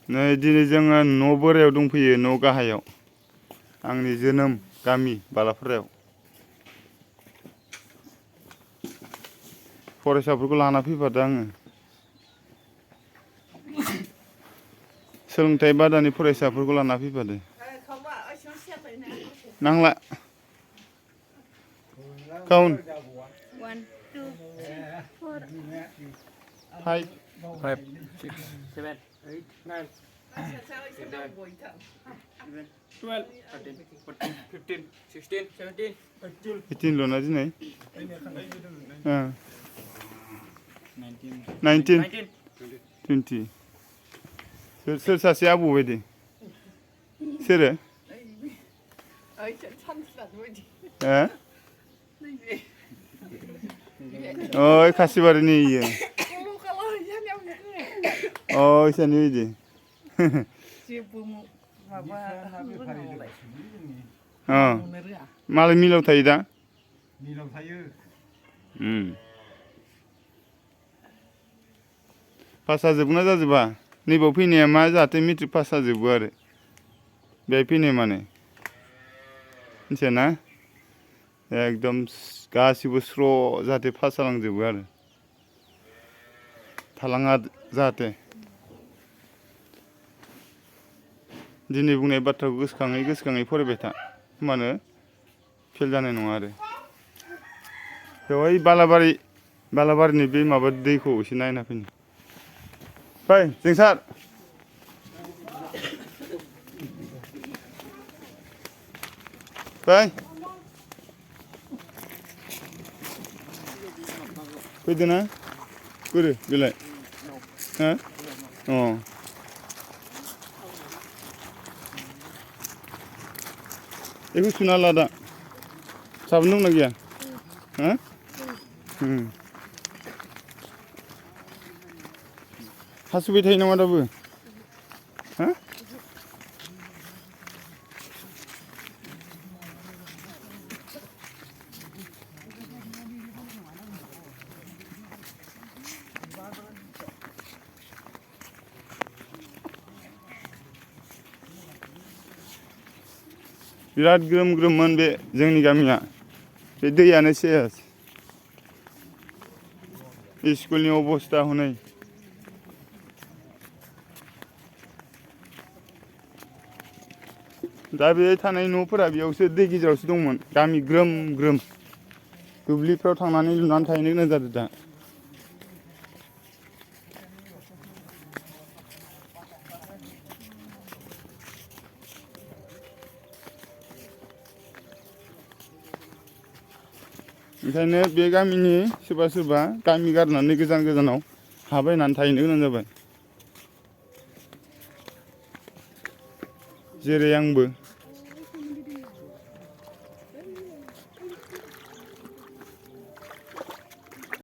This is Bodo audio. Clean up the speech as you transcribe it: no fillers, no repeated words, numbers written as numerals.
नै दिनै जोङो न' बोरायाव दंफैयो, न' गाहायाव। आंनि जोनोम गामि बालाफारायाव। फरायसाफोरखौ लाना फैफादों आङो। सोलोंथाइ बादानि फरायसाफोरखौ लाना फैफादों। नांला। काउन्ट 1 2 3 4 5 5 6 7 8 9 12 13 14 15 16 17 18 ल'ना दिनै 19 20 सोर सासे आबौ बायदि सोरो ओइ खासिबारिनि इयो अ इसानि बायदि मालाय मिलाव थायो दा मिलाव थायो पास जाजोबगोन ना जाजोबा नैबाव फैनाया मा जाहाथे मेट्रिक पास जाजोबो आरो बेहाय फैनाय माने मिथिया ना एकदम गासिबो स्र' जाहाथे पास जालांजोबो आरो थालाङा जाहाथे दिनै बुंनाय बाथ्राखौ गोसोखाङै गोसोखाङै फरायबाय था होमबानो फेल जानाय नङा आरो बेवहाय बालाबारिनि बे माबा दैखौ एसे नायना फैनो फै जोंसार फै फैदो ना बोरो बेलाय हा अ बेखौ सुना ला दा साबोन दंना गैया हा हासुबाय थायो नामा दाबो हा बिराद ग्रोम ग्रोममोन बे जोंनि गामिया बे दैयानो सेस स्कुलनि अबस्था हनै दा बे थानाय न'फोरा बेयावसो दै गेजेरावसो दंमोन गामि ग्रोम ग्रोम दुब्लिफ्राव थांनानै लुनानै थाहैनो गोनां जादों दा ओंखायनो बे गामिनि सोरबा सोरबा गामि गारनानै गोजान गोजानाव हा बायनानै थाहैनो गोनां जाबाय जेरै आंबो